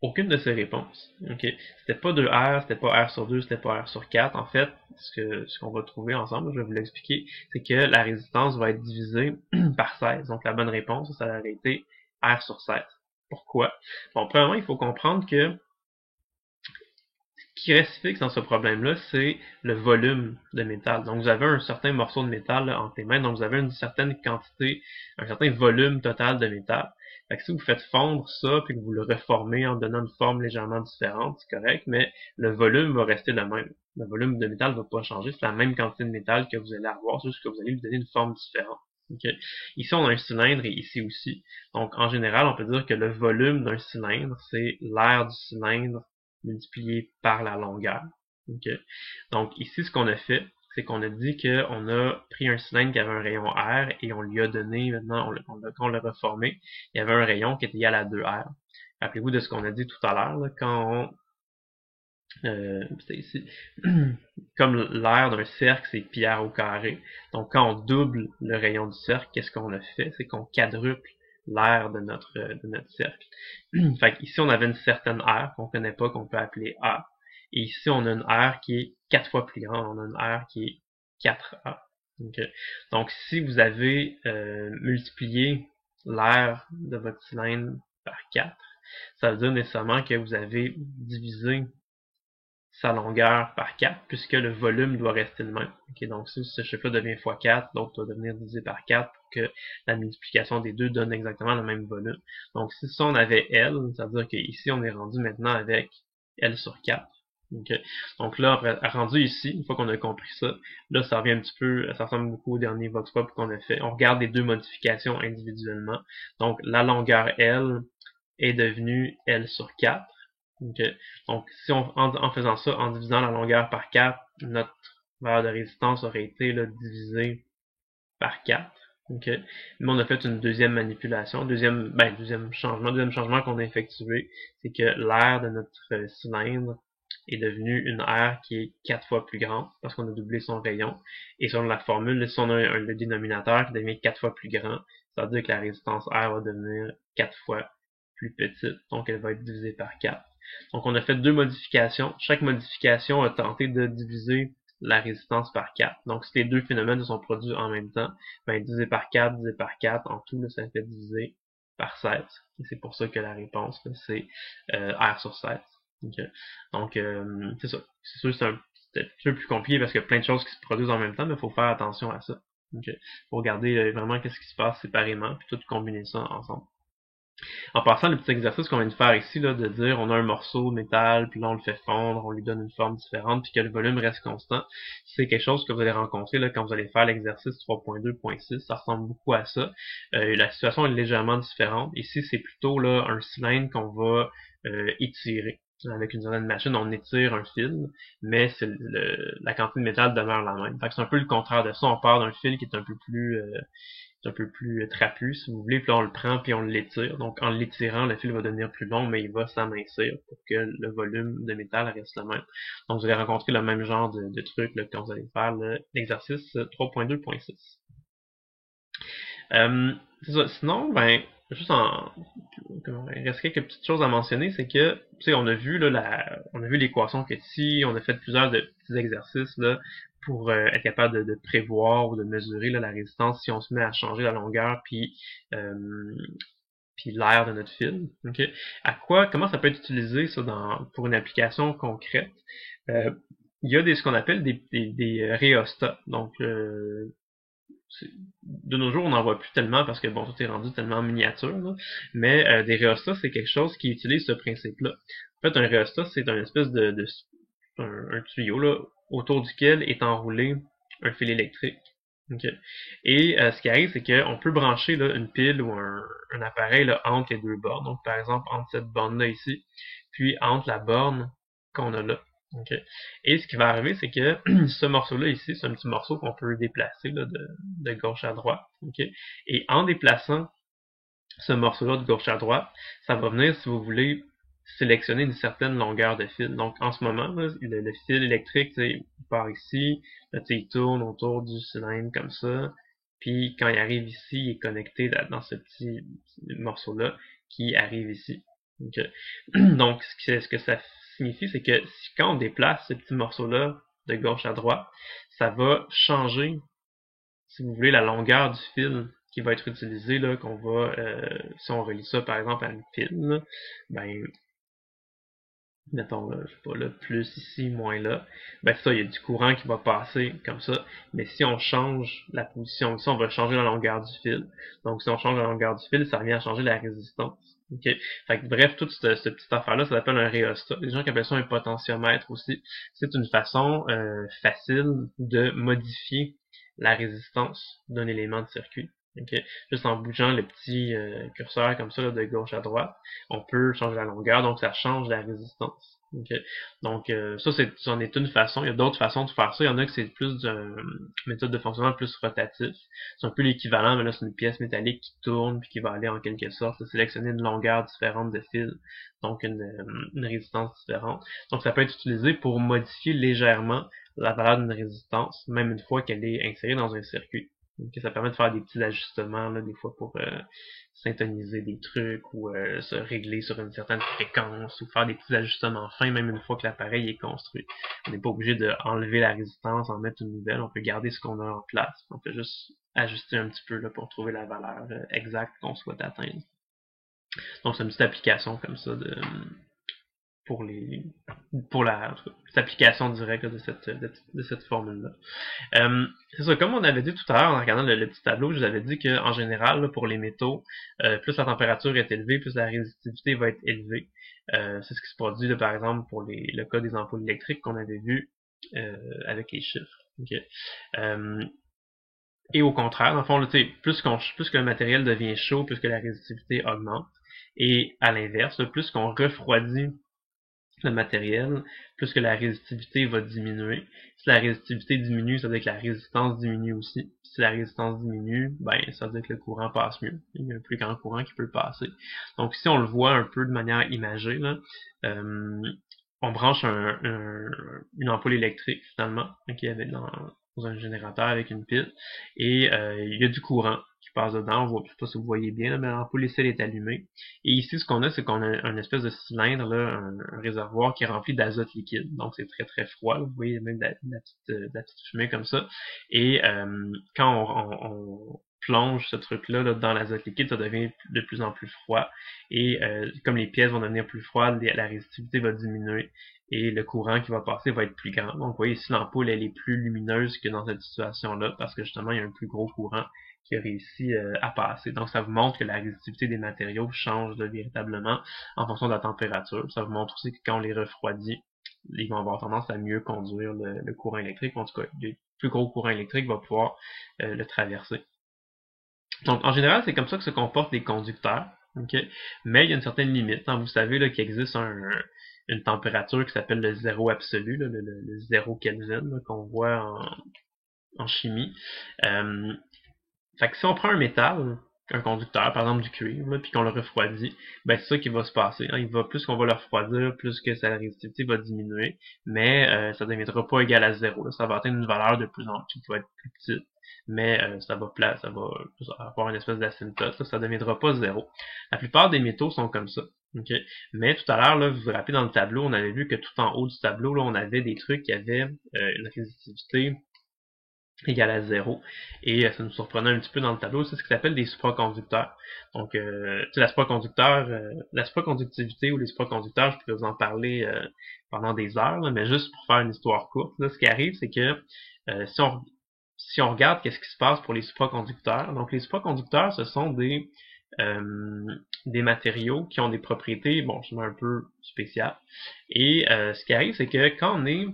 aucune de ces réponses. Okay. C'était pas 2R, c'était pas R sur 2, c'était pas R sur 4. En fait, ce qu'on va trouver ensemble, je vais vous l'expliquer, c'est que la résistance va être divisée par 16. Donc la bonne réponse, ça aurait été R sur 16. Pourquoi? Bon, premièrement, il faut comprendre que ce qui reste fixe dans ce problème-là, c'est le volume de métal. Donc vous avez un certain morceau de métal là, entre les mains, donc vous avez une certaine quantité, un certain volume total de métal. Fait que si vous faites fondre ça, puis que vous le reformez en donnant une forme légèrement différente, c'est correct, mais le volume va rester le même. Le volume de métal ne va pas changer, c'est la même quantité de métal que vous allez avoir, c'est juste que vous allez lui donner une forme différente. Okay. Ici, on a un cylindre et ici aussi. Donc, en général, on peut dire que le volume d'un cylindre, c'est l'air du cylindre multiplié par la longueur. Okay. Donc, ici, ce qu'on a fait, c'est qu'on a dit qu'on a pris un cylindre qui avait un rayon R et on lui a donné, maintenant, on l'a reformé, il y avait un rayon qui était égal à 2R. Rappelez-vous de ce qu'on a dit tout à l'heure, quand c'était ici, comme l'aire d'un cercle, c'est πr au carré. Donc, quand on double le rayon du cercle, qu'est-ce qu'on a fait? C'est qu'on quadruple l'aire de notre cercle. Fait ici, on avait une certaine aire qu'on connaît pas, qu'on peut appeler A. Et ici, on a une aire qui est 4 fois plus grande. On a une aire qui est 4A. Okay. Donc, si vous avez multiplié l'aire de votre cylindre par 4, ça veut dire nécessairement que vous avez divisé sa longueur par 4, puisque le volume doit rester le même. Okay, donc si ce chiffre devient fois 4, donc doit devenir divisé par 4 pour que la multiplication des deux donne exactement le même volume. Donc si ça on avait L, ça veut dire qu'ici on est rendu maintenant avec L sur 4. Okay. Donc là, rendu ici, une fois qu'on a compris ça, là ça revient un petit peu, ça ressemble beaucoup au dernier vox pop qu'on a fait. On regarde les deux modifications individuellement. Donc la longueur L est devenue L sur 4. Okay. Donc, si en faisant ça, en divisant la longueur par 4, notre valeur de résistance aurait été là, divisée par 4. Okay. Mais on a fait une deuxième manipulation, deuxième changement qu'on a effectué, c'est que l'aire de notre cylindre est devenue une aire qui est 4 fois plus grande, parce qu'on a doublé son rayon. Et selon la formule, si on a le dénominateur qui devient 4 fois plus grand, ça veut dire que la résistance R va devenir 4 fois plus petite, donc elle va être divisée par 4. Donc on a fait deux modifications. Chaque modification a tenté de diviser la résistance par 4. Donc si les deux phénomènes sont produits en même temps, ben divisé par 4, divisé par 4, en tout, là, ça fait diviser par 16. Et c'est pour ça que la réponse, c'est R sur 16. Okay. Donc c'est ça. C'est sûr que c'est un petit peu plus compliqué parce qu'il y a plein de choses qui se produisent en même temps, mais il faut faire attention à ça. Okay. Faut regarder vraiment qu'est-ce qui se passe séparément, puis tout combiner ça ensemble. En passant, le petit exercice qu'on vient de faire ici, là, de dire on a un morceau de métal, puis là on le fait fondre, on lui donne une forme différente, puis que le volume reste constant, c'est quelque chose que vous allez rencontrer là, quand vous allez faire l'exercice 3.2.6. Ça ressemble beaucoup à ça. La situation est légèrement différente. Ici, c'est plutôt là un cylindre qu'on va étirer. Avec une certaine machine, on étire un fil, mais la quantité de métal demeure la même. Fait que c'est un peu le contraire de ça. On part d'un fil qui est un peu plus trapu, si vous voulez, puis là on le prend puis on l'étire. Donc en l'étirant, le fil va devenir plus long, mais il va s'amincir pour que le volume de métal reste le même. Donc vous allez rencontrer le même genre de truc là, quand vous allez faire l'exercice 3.2.6. C'est ça. Sinon, ben, juste il reste quelques petites choses à mentionner, c'est que, tu sais, on a vu là, on a vu l'équation que ici, on a fait plusieurs de petits exercices là pour être capable de prévoir ou de mesurer là, la résistance si on se met à changer la longueur euh, puis l'air de notre fil. Ok. Comment ça peut être utilisé ça pour une application concrète? Euh, il y a ce qu'on appelle des rhéostats. Donc, de nos jours, on n'en voit plus tellement parce que bon, tout est rendu tellement miniature, là. Mais des rhéostats, c'est quelque chose qui utilise ce principe-là. En fait, un rhéostat, c'est un espèce un tuyau là, autour duquel est enroulé un fil électrique. Okay. Et ce qui arrive, c'est qu'on peut brancher là, une pile ou un appareil là, entre les deux bornes. Donc, par exemple, entre cette borne-là ici, puis entre la borne qu'on a là. Okay. Et ce qui va arriver, c'est que ce morceau-là ici, c'est un petit morceau qu'on peut déplacer là, de gauche à droite. Okay. Et en déplaçant ce morceau-là de gauche à droite, ça va venir, si vous voulez, sélectionner une certaine longueur de fil. Donc en ce moment, là, le fil électrique, il part ici, là, il tourne autour du cylindre comme ça, puis quand il arrive ici, il est connecté dans ce petit morceau-là qui arrive ici. Okay. Donc ce que ça signifie, c'est que quand on déplace ce petit morceau-là de gauche à droite, ça va changer, si vous voulez, la longueur du fil qui va être utilisé, là, si on relie ça par exemple à une pile, là, ben, mettons, là, je sais pas, là, plus ici, moins là, ben ça, il y a du courant qui va passer comme ça, mais si on change la position ici, on va changer la longueur du fil. Donc si on change la longueur du fil, ça revient à changer la résistance. Okay? Fait que, bref, toute cette petite affaire-là, ça s'appelle un rhéostat. Les gens qui appellent ça un potentiomètre aussi. C'est une façon facile de modifier la résistance d'un élément de circuit. Okay? Juste en bougeant le petit curseur comme ça là, de gauche à droite, on peut changer la longueur, donc ça change la résistance. Okay? Donc ça, c'en est une façon. Il y a d'autres façons de faire ça. Il y en a que c'est plus une méthode de fonctionnement plus rotatif. C'est un peu l'équivalent, mais là c'est une pièce métallique qui tourne puis qui va aller en quelque sorte sélectionner une longueur différente de fil, donc une résistance différente. Donc ça peut être utilisé pour modifier légèrement la valeur d'une résistance, même une fois qu'elle est insérée dans un circuit. Donc, ça permet de faire des petits ajustements, là, des fois pour syntoniser des trucs ou se régler sur une certaine fréquence ou faire des petits ajustements fins, même une fois que l'appareil est construit. On n'est pas obligé d'enlever la résistance, en mettre une nouvelle. On peut garder ce qu'on a en place. On peut juste ajuster un petit peu là, pour trouver la valeur exacte qu'on souhaite atteindre. Donc, c'est une petite application comme ça pour la application directe de cette formule-là. C'est ça, comme on avait dit tout à l'heure en regardant le petit tableau, je vous avais dit qu'en général, là, pour les métaux, plus la température est élevée, plus la résistivité va être élevée. C'est ce qui se produit, là, par exemple, pour le cas des ampoules électriques qu'on avait vu avec les chiffres. Okay. Et au contraire, dans le fond, là, plus que le matériel devient chaud, plus que la résistivité augmente. Et à l'inverse, plus qu'on refroidit le matériel, plus que la résistivité va diminuer. Si la résistivité diminue, ça veut dire que la résistance diminue aussi. Si la résistance diminue, ben ça veut dire que le courant passe mieux. Il y a un plus grand courant qui peut passer. Donc si on le voit un peu de manière imagée, là, on branche une ampoule électrique finalement, qui avait dans un générateur avec une pile, et il y a du courant qui passe dedans. Je ne sais pas si vous voyez bien, là, mais l'ampoule ici est allumée. Et ici, ce qu'on a, c'est qu'on a un espèce de cylindre, là, un réservoir qui est rempli d'azote liquide. Donc c'est très très froid. Là. Vous voyez même de la petite fumée comme ça. Et quand plonges ce truc-là là, dans l'azote liquide, ça devient de plus en plus froid. Et comme les pièces vont devenir plus froides, la résistivité va diminuer et le courant qui va passer va être plus grand. Donc vous voyez ici l'ampoule elle est plus lumineuse que dans cette situation-là parce que justement il y a un plus gros courant qui a réussi à passer. Donc ça vous montre que la résistivité des matériaux change véritablement en fonction de la température. Ça vous montre aussi que quand on les refroidit, ils vont avoir tendance à mieux conduire le courant électrique. En tout cas, le plus gros courant électrique va pouvoir le traverser. Donc, en général, c'est comme ça que se comportent les conducteurs. Okay? Mais il y a une certaine limite. Hein. Vous savez qu'il existe une température qui s'appelle le zéro absolu, là, le 0 Kelvin, qu'on voit en chimie. Fait que si on prend un métal, un conducteur, par exemple du cuivre, puis qu'on le refroidit, ben c'est ça qui va se passer. Hein. Plus qu'on va le refroidir, plus que sa résistivité va diminuer, mais ça ne deviendra pas égal à zéro. Là. Ça va atteindre une valeur de plus en plus qui va être plus petite, mais ça va avoir une espèce d'asymptote. Ça ne deviendra pas zéro. La plupart des métaux sont comme ça. Okay? Mais tout à l'heure, là, vous vous rappelez dans le tableau, on avait vu que tout en haut du tableau, là, on avait des trucs qui avaient une résistivité égale à zéro. Et ça nous surprenait un petit peu dans le tableau, c'est ce qui s'appelle des supraconducteurs. Donc, la supraconductivité ou les supraconducteurs, je pourrais vous en parler pendant des heures, là, mais juste pour faire une histoire courte, là, ce qui arrive, c'est que si on regarde qu'est-ce qui se passe pour les supraconducteurs, donc les supraconducteurs, ce sont des matériaux qui ont des propriétés, bon, je mets un peu spéciales. Et ce qui arrive, c'est que quand on est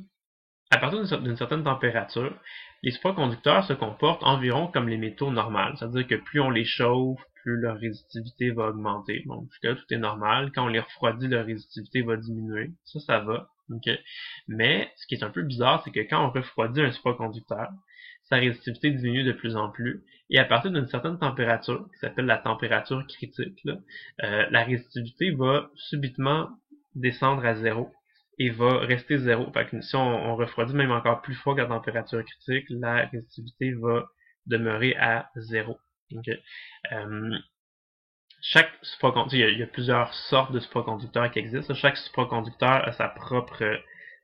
à partir d'une certaine température, les supraconducteurs se comportent environ comme les métaux normaux. C'est-à-dire que plus on les chauffe, plus leur résistivité va augmenter. Donc jusque-là, tout est normal. Quand on les refroidit, leur résistivité va diminuer. Ça va. Okay. Mais ce qui est un peu bizarre, c'est que quand on refroidit un supraconducteur, sa résistivité diminue de plus en plus. Et à partir d'une certaine température, qui s'appelle la température critique, là, la résistivité va subitement descendre à zéro et va rester zéro. Fait que si on refroidit même encore plus froid que la température critique, la résistivité va demeurer à zéro. Okay. Chaque supraconducteur, il y a plusieurs sortes de supraconducteurs qui existent. Chaque supraconducteur a sa propre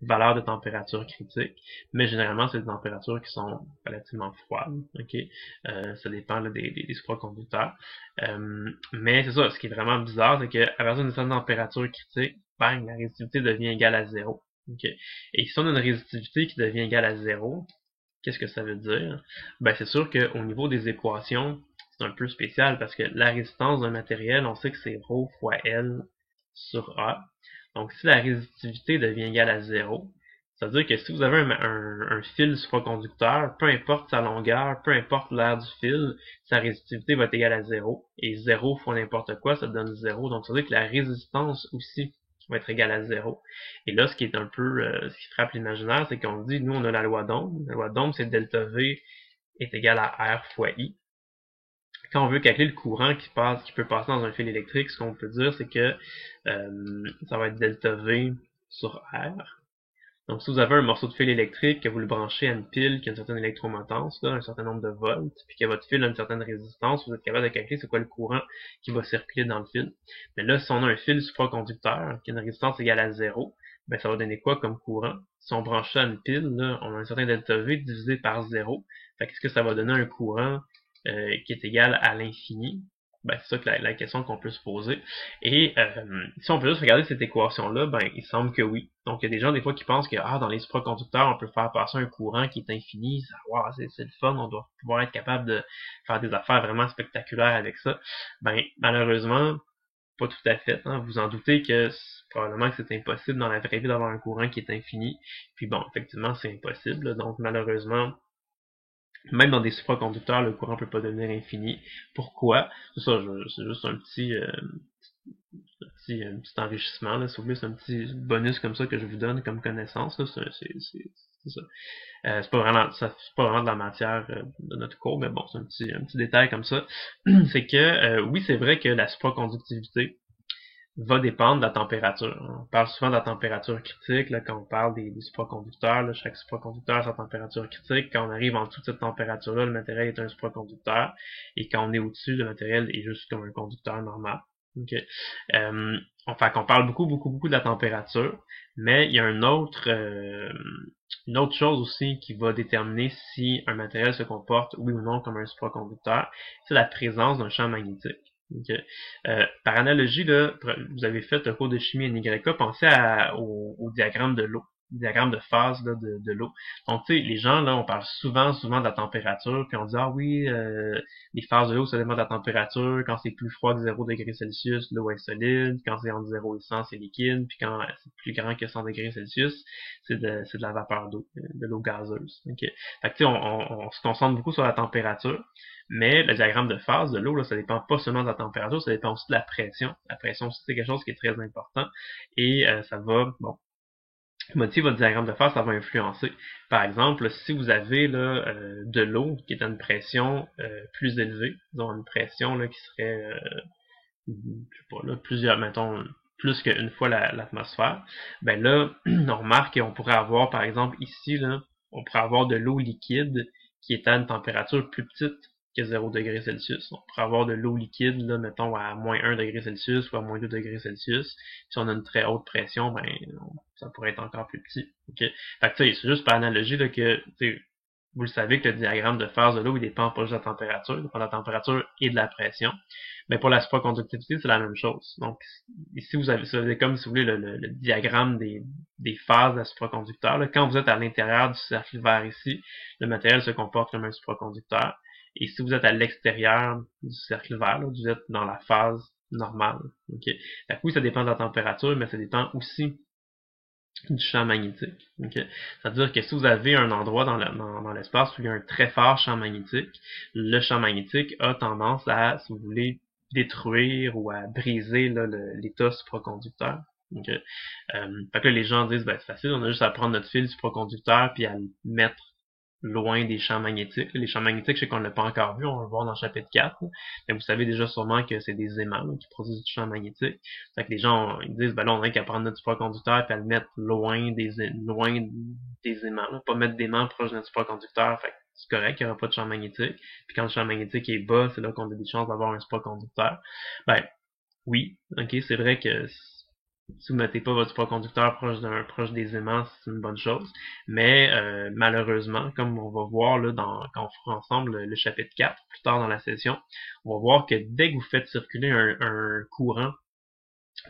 valeur de température critique, mais généralement c'est des températures qui sont relativement froides. Okay? Ça dépend là, des supraconducteurs. Mais c'est ça, ce qui est vraiment bizarre, c'est qu'à partir d'une certaine température critique, bang, la résistivité devient égale à zéro. Okay? Et si on a une résistivité qui devient égale à zéro, qu'est-ce que ça veut dire? Ben c'est sûr qu'au niveau des équations, c'est un peu spécial parce que la résistance d'un matériel, on sait que c'est ρ fois L sur A. Donc si la résistivité devient égale à 0, ça veut dire que si vous avez un fil supraconducteur, peu importe sa longueur, peu importe l'aire du fil, sa résistivité va être égale à 0. Et 0 fois n'importe quoi, ça donne 0. Donc ça veut dire que la résistance aussi va être égale à 0. Et là, ce qui est un peu, ce qui frappe l'imaginaire, c'est qu'on dit, nous on a la loi d'Ohm. La loi d'Ohm, c'est delta V est égal à R fois I. Quand on veut calculer le courant qui peut passer dans un fil électrique, ce qu'on peut dire, c'est que ça va être delta V sur R. Donc, si vous avez un morceau de fil électrique, que vous le branchez à une pile qui a une certaine électromotance, là, un certain nombre de volts, puis que votre fil a une certaine résistance, vous êtes capable de calculer c'est quoi le courant qui va circuler dans le fil. Mais là, si on a un fil supraconducteur qui a une résistance égale à 0, ben ça va donner quoi comme courant? Si on branche ça à une pile, là, on a un certain delta V divisé par 0. Fait qu'est-ce que ça va donner un courant qui est égal à l'infini? Ben, c'est ça que la question qu'on peut se poser. Et si on peut juste regarder cette équation-là, ben il semble que oui. Donc il y a des gens des fois qui pensent que dans les supraconducteurs, on peut faire passer un courant qui est infini, ça, wow, c'est le fun, on doit pouvoir être capable de faire des affaires vraiment spectaculaires avec ça. Ben malheureusement, pas tout à fait. Hein. Vous en doutez que probablement que c'est impossible dans la vraie vie d'avoir un courant qui est infini. Puis bon, effectivement, c'est impossible. Là. Donc malheureusement, même dans des supraconducteurs, le courant peut pas devenir infini. Pourquoi? C'est ça, c'est juste un petit enrichissement, là, si vous voulez, c'est un petit bonus comme ça que je vous donne comme connaissance. Là, c'est ça. C'est pas vraiment de la matière de notre cours, mais bon, c'est un petit détail comme ça. C'est que oui, c'est vrai que la supraconductivité va dépendre de la température. On parle souvent de la température critique là, quand on parle des supraconducteurs. Là, chaque supraconducteur a sa température critique. Quand on arrive en dessous de cette température-là, le matériel est un supraconducteur. Et quand on est au-dessus, le matériel est juste comme un conducteur normal. Ok. Fait qu'on parle beaucoup de la température, mais il y a une autre chose aussi qui va déterminer si un matériel se comporte oui ou non comme un supraconducteur, c'est la présence d'un champ magnétique. Ok. Par analogie, là, vous avez fait un cours de chimie NYK, pensez au diagramme de l'eau, diagramme de phase là, de l'eau. Donc, tu sais, les gens, là, on parle souvent de la température, puis on dit, ah oui, les phases de l'eau, ça dépend de la température. Quand c'est plus froid que 0 degrés Celsius, l'eau est solide. Quand c'est entre 0 et 100, c'est liquide. Puis quand c'est plus grand que 100 degrés Celsius, c'est de la vapeur d'eau, de l'eau gazeuse. Okay. Fait que, tu sais, on se concentre beaucoup sur la température. Mais le diagramme de phase de l'eau, là, ça dépend pas seulement de la température, ça dépend aussi de la pression. La pression, c'est quelque chose qui est très important. Et ça va, bon, modifier votre diagramme de phase, ça va influencer. Par exemple, si vous avez là, de l'eau qui est à une pression plus élevée, disons une pression là, qui serait, je sais pas, là, plusieurs, mettons, plus qu'une fois l'atmosphère, ben là, on remarque qu'on pourrait avoir, par exemple, ici, là, on pourrait avoir de l'eau liquide qui est à une température plus petite que 0 degré Celsius. On pourrait avoir de l'eau liquide, là, mettons, à moins 1 degré Celsius ou à moins 2 degrés Celsius. Si on a une très haute pression, ben, ça pourrait être encore plus petit. Okay? Fait que, c'est juste par analogie, là, que, vous le savez que le diagramme de phase de l'eau, il dépend pas juste de la température, il dépend de la température et de la pression. Mais pour la supraconductivité, c'est la même chose. Donc, ici, vous avez comme, si vous voulez, le diagramme des phases de la supraconducteur. Là. Quand vous êtes à l'intérieur du cercle vert ici, le matériel se comporte comme un supraconducteur. Et si vous êtes à l'extérieur du cercle vert, là, vous êtes dans la phase normale. Okay? Fait que oui, ça dépend de la température, mais ça dépend aussi du champ magnétique. Okay? C'est-à-dire que si vous avez un endroit dans l'espace où il y a un très fort champ magnétique, le champ magnétique a tendance à, si vous voulez, détruire ou à briser là, l'état supraconducteur. Okay? Fait que là, les gens disent, ben, c'est facile, on a juste à prendre notre fil supraconducteur puis à le mettre loin des champs magnétiques. Les champs magnétiques, je sais qu'on ne l'a pas encore vu, on va le voir dans le chapitre 4. Mais vous savez déjà sûrement que c'est des aimants là, qui produisent du champ magnétique. Fait que les gens ils disent, ben là, on a qu'à prendre notre supraconducteur et à le mettre loin des aimants. Là. Pas mettre d'aimants proche d'un supraconducteur. Fait que c'est correct, il n'y aura pas de champ magnétique. Puis quand le champ magnétique est bas, c'est là qu'on a des chances d'avoir un supraconducteur. Ben, oui, ok, c'est vrai que si vous ne mettez pas votre supraconducteur proche des aimants, c'est une bonne chose. Mais malheureusement, comme on va voir là quand on fera ensemble le chapitre 4, plus tard dans la session, on va voir que dès que vous faites circuler un courant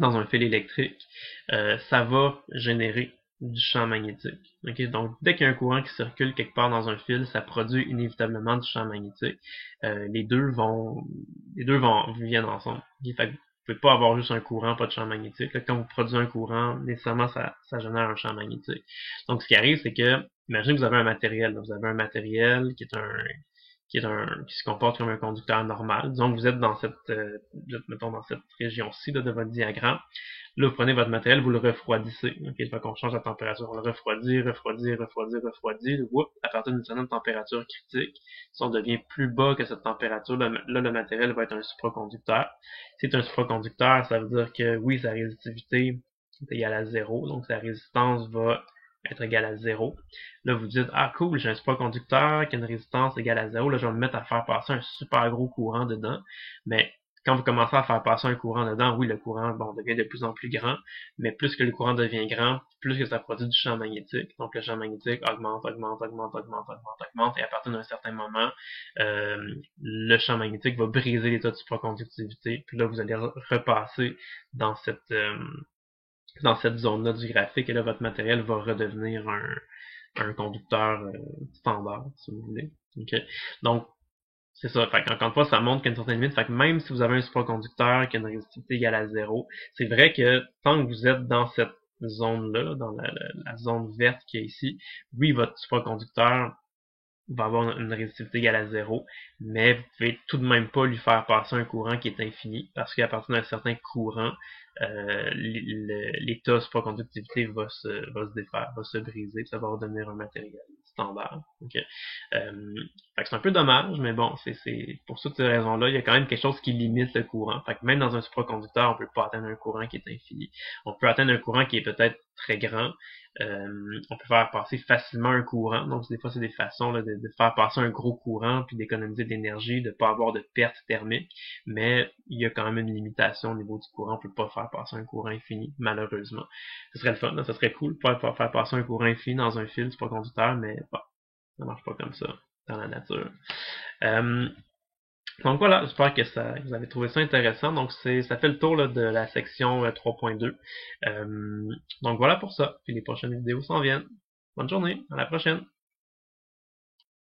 dans un fil électrique, ça va générer du champ magnétique. Okay? Donc, dès qu'il y a un courant qui circule quelque part dans un fil, ça produit inévitablement du champ magnétique. Les deux viennent ensemble. Okay? Fait que vous pouvez pas avoir juste un courant, pas de champ magnétique. Là, quand vous produisez un courant, nécessairement, ça génère un champ magnétique. Donc, ce qui arrive, c'est que, imaginez que vous avez un matériel. Là, vous avez un matériel qui se comporte comme un conducteur normal. Disons que vous êtes mettons, dans cette région-ci de votre diagramme. Là, vous prenez votre matériel, vous le refroidissez. Okay? Fait qu'on change la température. On le refroidit. Whoop, à partir d'une certaine température critique, si on devient plus bas que cette température, là, le matériel va être un supraconducteur. Si c'est un supraconducteur, ça veut dire que oui, sa résistivité est égale à 0, donc sa résistance va être égale à 0. Là, vous dites, ah cool, j'ai un supraconducteur qui a une résistance égale à 0, là, je vais me mettre à faire passer un super gros courant dedans. Mais quand vous commencez à faire passer un courant dedans, oui, le courant devient de plus en plus grand, mais plus que le courant devient grand, plus que ça produit du champ magnétique. Donc le champ magnétique augmente, et à partir d'un certain moment, le champ magnétique va briser l'état de supraconductivité, puis là, vous allez repasser dans cette zone-là du graphique, et là, votre matériel va redevenir un conducteur standard, si vous voulez. Okay? Donc, c'est ça. Fait qu'encore une fois, ça montre qu'il y a une certaine limite. Fait que même si vous avez un supraconducteur qui a une résistivité égale à 0, c'est vrai que tant que vous êtes dans cette zone-là, dans la zone verte qui est ici, oui, votre supraconducteur va avoir une résistivité égale à 0, mais vous pouvez tout de même pas lui faire passer un courant qui est infini, parce qu'à partir d'un certain courant, l'état supraconductivité va se défaire, va se briser, ça va redevenir un matériel. standard. Ok. Fait que c'est un peu dommage, mais bon, c'est pour toutes ces raisons-là, il y a quand même quelque chose qui limite le courant. Fait que même dans un supraconducteur, on peut pas atteindre un courant qui est infini. On peut atteindre un courant qui est peut-être très grand. On peut faire passer facilement un courant. Donc, des fois, c'est des façons là, de faire passer un gros courant, puis d'économiser de l'énergie, de pas avoir de perte thermique. Mais il y a quand même une limitation au niveau du courant. On peut pas faire passer un courant infini, malheureusement. Ce serait le fun, là, ça serait cool de pouvoir faire passer un courant infini dans un fil supraconducteur, mais bon, ça marche pas comme ça dans la nature. Euh, donc voilà, j'espère que vous avez trouvé ça intéressant. Donc ça fait le tour là, de la section 3.2. Donc voilà pour ça. Puis les prochaines vidéos s'en viennent. Bonne journée, à la prochaine.